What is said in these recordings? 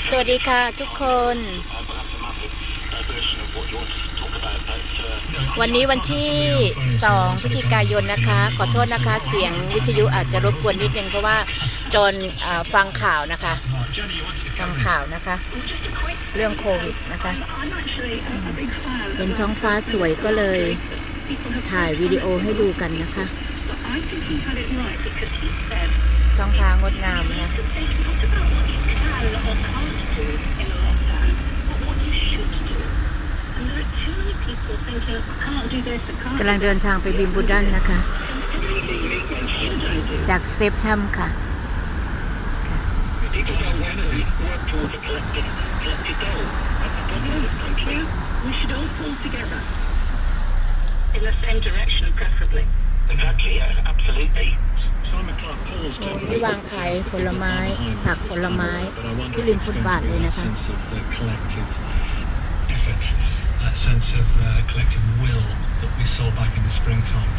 สวัสดีค่ะทุกคนวันนี้วันที่2 พฤศจิกายนนะคะขอโทษนะคะเสียงวิทยุอาจจะรบกวนนิดนึงเพราะว่าจนฟังข่าวนะคะเรื่องโควิดนะคะเห็นท้องฟ้าสวยก็เลยถ่ายวิดีโอให้ดูกันนะคะท้องฟ้างดงามนะกำลังเดินทางไปวิมบูดันนะคะจากเซฟแฮมค่ะนี่วางขายผลไม้ผักผลไม้ที่ริมฟุตบาทเลยนะคะsense of collective will that we saw back in the springtime.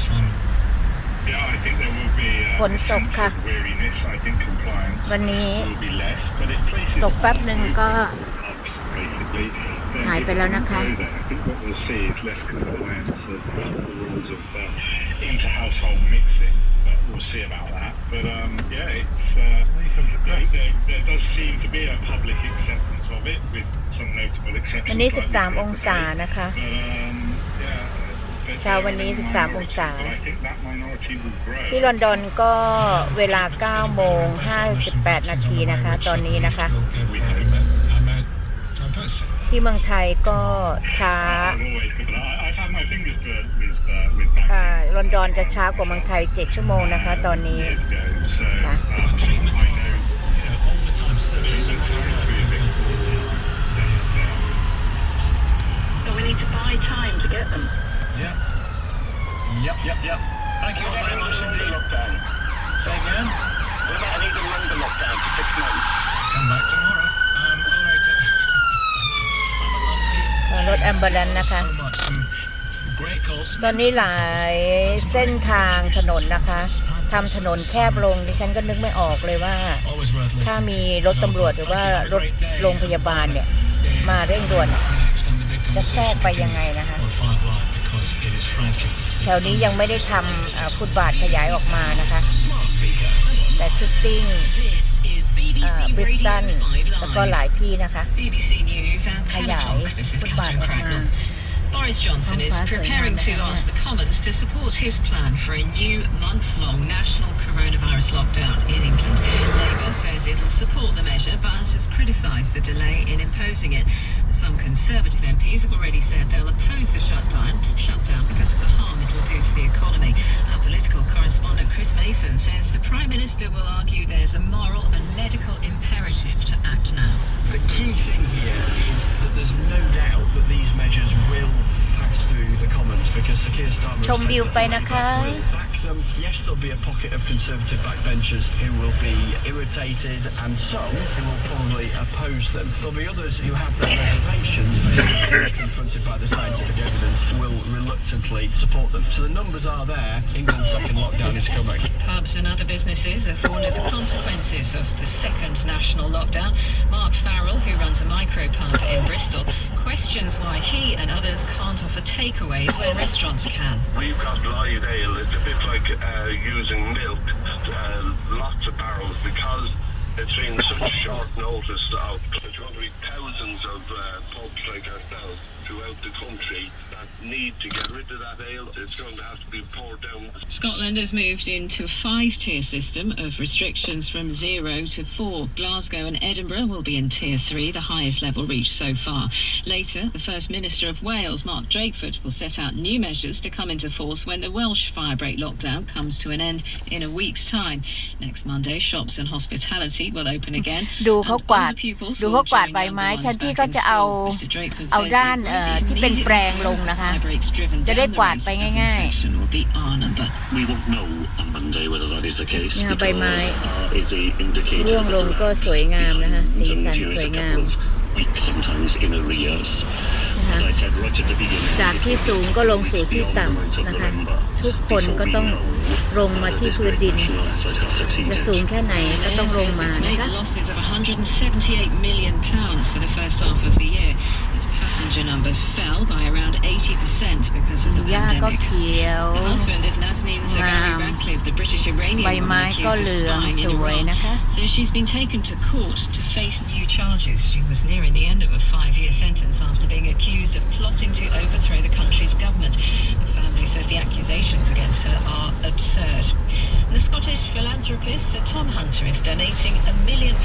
Yeah, I think there will be ฝนตกค่ะ weariness. I think compliance วันนี้ will be less, but it places ตกแป๊บหนึ่งก็ basically หายไปแล้วนะคะ I think what we'll see is less compliance of the rules of inter-household mixing, but we'll see about that. But yeah, it's there does seem to be a public acceptance of it withวันนี้13 องศานะคะเช้าวันนี้13 องศาที่ลอนดอนก็เวลา 9:58 นาทีนะคะตอนนี้นะคะที่เมืองไทยก็ช้าลอนดอนจะช้ากว่าเมืองไทย7 ชั่วโมงนะคะตอนนี้ค่ะtime to get them. Yeah. Yep. Thank you very much indeed. Lockdown. Say again? What about I need a longer lockdown for 6 months? Come back tomorrow. รถแอมบูเลนซ์นะคะตอนนี้หลายเส้นทางถนนนะคะทำถนนแคบลงดิฉันก็นึกไม่ออกเลยว่าถ้ามีรถตำรวจหรือว่ารถโรงพยาบาลเนี่ยมาเร่งด่วนจะแทรกไปยังไงนะคะแถวนี้ยังไม่ได้ทำฟุตบาทขยายออกมานะคะแต่ชุดติ้งบริตันแล้วก็หลายที่นะคะขยายฟุตบาทออกมาBoris Johnson is preparing to ask the Commons to support his plan for a new month-long national coronavirus lockdown in England. Labour says it will support the measure, but has criticised the delay in imposing it. Some Conservative MPs have already said they'll oppose the shutdown because of the harm it will do to the economy. Our political correspondent Chris Mason says the Prime Minister will argue there's a moral and medical imperative to act now. The key thing here is that there's no doubt that these measures will pass through the Commons because the Keir Starmer ชมวิวไปนะคะ Yes, there'll be a pocket of Conservative backbenchers who will be irritated and some who will probably oppose them. There'll be others who have their reservations but confronted by the scientific evidence will reluctantly support them. So the numbers are there. England's second lockdown is coming. Pubs and other businesses have warned of the consequences of the second national lockdown. Mark Farrell, who runs a micro pub in Bristol, questions why he and others can't offer takeaways when restaurants can. We've got live ale. It's a bit like using milk, lots of barrels, because it's been such short notice of there's going to be thousands of pubs like ourselves throughout the country that need to get rid of that ale. It's going to have to be poured down. Scotland has moved into a 5-tier system of restrictions from 0 to 4. Glasgow and Edinburgh will be in Tier 3, the highest level reached so far. Later, the First Minister of Wales, Mark Drakeford, will set out new measures to come into force when the Welsh firebreak lockdown comes to an end in a week's time. Next Monday, shops and hospitality will open again. ดูเขากวาดใบไม้ชั้นที่ก็จะเอาด้านที่เป็นแปลงลงนะคะจะได้กวาดไปง่ายๆนี่ค่ะใบไม้ร่วงลงก็สวยงามนะคะสีสันสวยงามนะ นะคะจากที่สูงก็ลงสู่ที่ต่ำนะคะทุกคนก็ต้องลงมาที่พื้นดินจะสูงแค่ไหนก็ต้องลงมานะคะหญ้าก็เขียวงามใบไม้ก็เหลืองสวยนะคะ So she's been taken to court to face new charges. She was nearing the end of a 5-year sentence after being accused of plotting to overthrow the country's government. The family says the accusations against her are absurd. The Scottish philanthropist Sir Tom Hunter is donating £1 million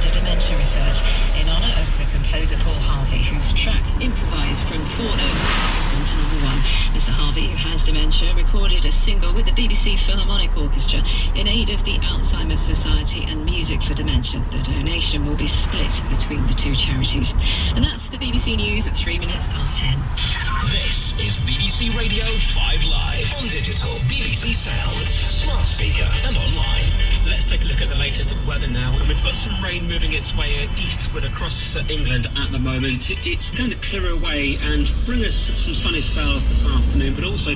to dementia research in honour of the composer Paul Harvey, whose track improvised from 4 notes to number 1. Mr. Harvey, who has dementia, recorded a single with the BBC Philharmonic Orchestra in aid of the Alzheimer's Society and Music for Dementia. The donation will be split between the two charities. And that's the BBC News at 3 minutes past 10. This is BBC Radio 5 Live on digital, BBC Sounds, smart speaker and online. Let's take a look at the latest weather now, and we've got some rain moving its way eastward across England at the moment. It's going to clear away and bring us some sunny spells this afternoon, but also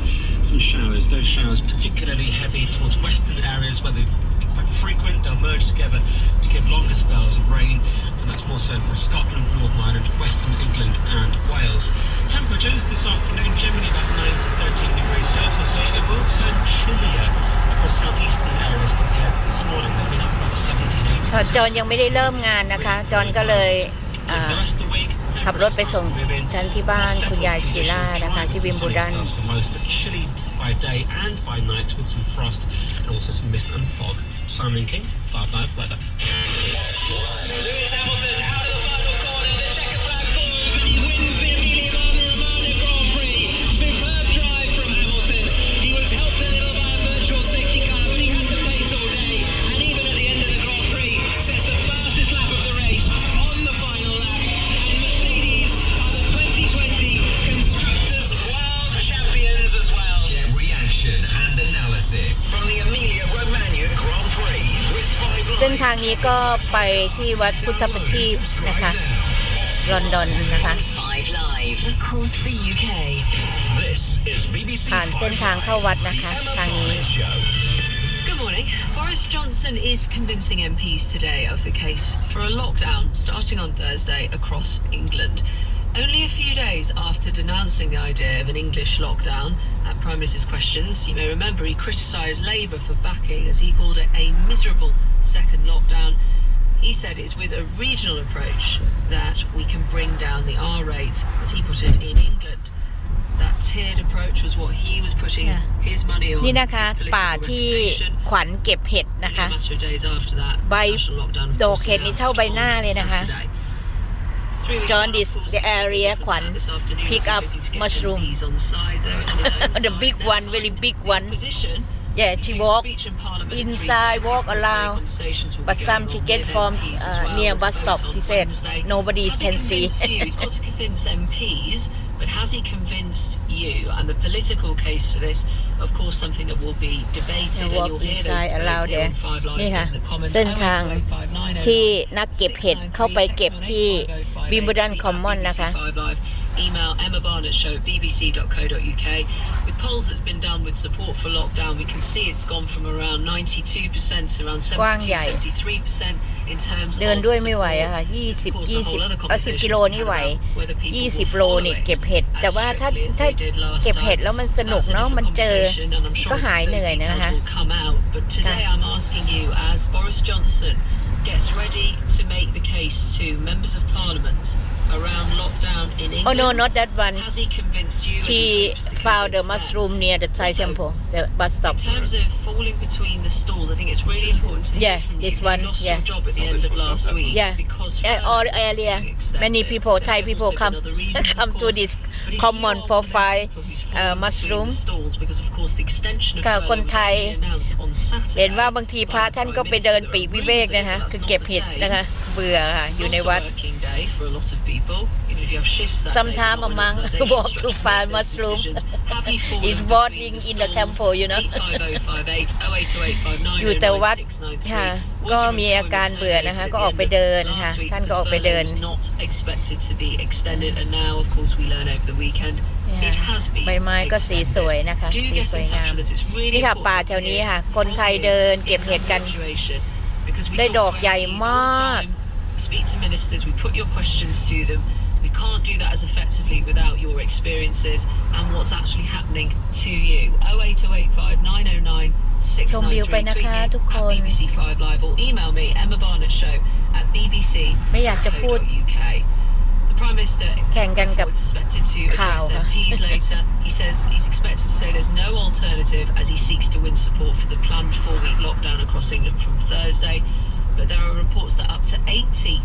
some showers. Those showers particularly heavy towards western areas where they're quite frequent. They'll merge together to give longer spells of rain, and that's more so for Scotland, Northern Ireland, Western England and Wales. Temperatures this afternoon generally about 9 to 13 degrees Celsius, so it will turn chillier across southeastern areas compared to this morning. They've been up about 17, 18. จอนยังไม่ได้เริ่มงานนะคะจอนก็เลยขับรถไปส่งฉันที่บ้านคุณยายชีล่านะคะที่วิมบูดัน By day and by night with some frost and also some mist and fog. Simon King, 5 Live Weather.เส้นทางนี้ก็ไปที่วัดพุทธประทีปนะคะลอนดอนนะคะผ่านเส้นทางเข้าวัดนะคะทางนี้ Good morning. Boris Johnson is convincing MPs today of the case for a lockdown starting on Thursday across England. Only a few days after denouncing the idea of an English lockdown at Prime Minister's questions, you may remember he criticised Labour for backing, as he called it, a miserable second lockdown. He said it's with a regional approach that we can bring down the R rate, as he put it, in England. That tiered approach was what he was putting his money on. นี่นะคะป่าที่ขวัญเก็บเห็ดนะคะใบดอกเห็ดนี่เท่าใบหน้าเลยนะคะ John, this the area ขวัญ pick up mushroom the big one, very big one. Yeah, she walk inside, walk around, but some she get from near bus stop. She said nobody can see. But has he convinced you? And the political case for this, of course, something that will be debated. Walk inside around there. นี่ค่ะเส้นทางที่นักเก็บเห็ดเข้าไปเก็บที่วิมเบิลดันคอมมอนนะคะ Email emma.barnett@bbc.co.uk. With polls that's been done with support for lockdown, we can see it's gone from around 92% to around 73% in terms of เดินด้วยไม่ไหวอะค่ะ10 กิโลนี่ไหว20 โลนี่เก็บเห็ดแต่ว่าถ้าเก็บเห็ดแล้วมันสนุกเนาะมันเจอก็หายเหนื่อยนะคะ But today I'm asking you, as Boris Johnson gets ready to make the case to members of Parliament around lockdown in England. Oh no, not that one. Has he convinced you? She found the mushroom near the Thai temple, the bus stop. In terms of falling between the stools, I think it's really important to hear from you. This one, you lost yeah. your job at the end of last week. Yeah, because all area, many people, Thai people come to this common for 5 mushroom. ค่ะคนไทยเห็นว่าบางทีพระท่านก็ไปเดินปีกวิเวกนะคะคือเก็บเห็ดนะคะ เบื่อค่ะอยู่ในวัด Sometimes a monk walk to find mushroom is walking in the temple you know อยู่แต่วัดค่ะก็มีอาการเบื่อนะคะก็ออกไปเดินค่ะท่านก็ออกไปเดินใบไม้ก็สีสวยนะคะสีสวยงามนี่ค่ะป่าแถวนี้ค่ะคนไทยเดินเก็บเห็ดกันได้ดอกใหญ่มาก We can't do that as effectively without your experiences and what's actually happening to you. 08085 909 ชมวิวไปนะคะทุกคน BBC5 Live or email me emmabarnettshow@bbc. ไม่อยากจะพูด The Prime Minister แข่งกันกับ expected to ข่าวค่ะ MPs later. He says he's expected to say there's no alternative as he seeks to win support for the planned 4-week lockdown across England from Thursday. But there are reports that up to 80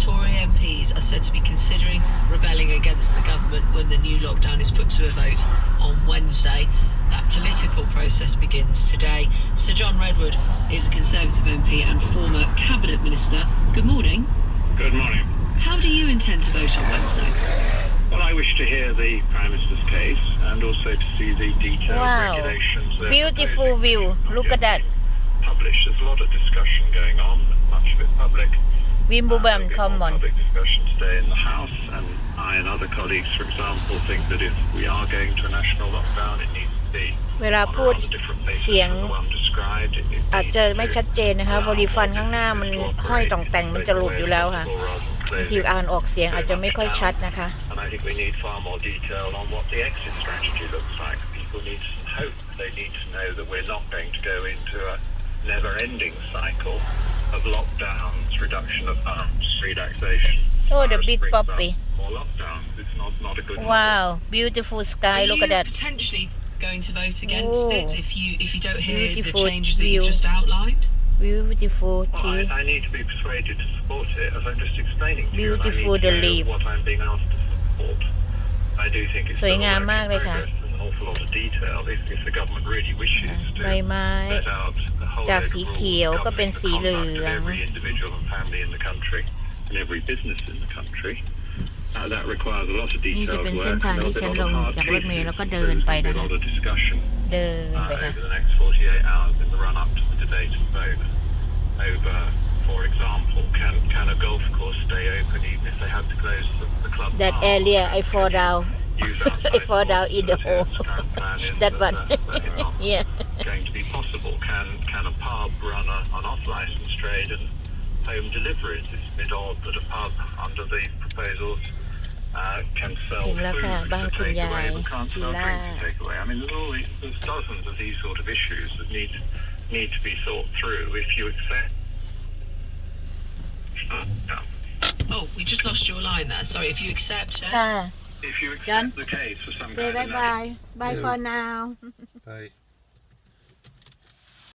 Tory MPs are said to be considering rebelling against the government when the new lockdown is put to a vote on Wednesday. That political process begins today. Sir John Redwood is a Conservative MP and former Cabinet Minister. Good morning. Good morning. How do you intend to vote on Wednesday? Well, I wish to hear the Prime Minister's case and also to see the detailed Wow. regulations. Beautiful view. Look at that. Published. There's a lot of discussion going on, much of it public. Wimbeldon common. Public discussion today in the House, and I and other colleagues, for example, think that if we are going to a national lockdown, it needs to be เวลาพูด on a different basis เสียง from the one described. It needs อาจจะไม่ to ชัดเจนนะคะบริฟันข้างหน้ามันห้อยต่องแต่งมันจะหลุดอยู่แล้วค่ะทีอ่านออกเสียงอาจจะไม่ค่อยชัดนะคะ And I think we need far more detail on what the exit strategy looks like. People need some hope. They need to know that we're not going to go into a never-ending cycle of lockdowns, reduction of arms, relaxation. Oh, the big puppy. More lockdowns. It's not a good Wow, beautiful sky. Look at that. Potentially going to vote against Oh, it if you don't hear beautiful the changes that view. you just outlined? Beautiful Well, tea. I need to be persuaded to support it, as I'm just explaining to Beautiful you. And I the need to know leaves. what I'm being asked to support. I do think it's สวย still a งาม work มาก in เลยค่ะ progress. There's an awful lot of detail. If the government really wishes to ใบไม้ set out a whole จาก load of สี rules เขียวก็เป็น governing สี the เหลื conduct อ of ง every individual and family in the country and every business in the country. That requires a lot of นี่จะ detailed เป็น work. เส้นทาง and ที่ there'll ฉั be น a ล lot ง of hard จากรถเมล์ cases. แล้วก็ So เดิน there's ไป going to be นะ a คะ lot of discussion เดินไปค่ะ over the next 48 hours in the run-up to the debate and vote over, for example, can a golf course stay open even if they have to close the club That park? area I fall down Use outside I fall down in the sports hole facilities. Current plan is That one that is not Yeah going to be possible. Can a pub run an off-license trade and home deliveries? It's a bit odd that a pub under the proposals can sell ถึง food แล้วค่ะบ้าน to คุณ take ยาย away but can't ชี sell ล่า drink to take away. I mean, there's dozens of these sort of issues that need to be thought through if you accept. Oh, we just lost your line there. Sorry, if you accept. ค่ะ If you John? accept the case for some Say kind of bye bye bye for now Bye.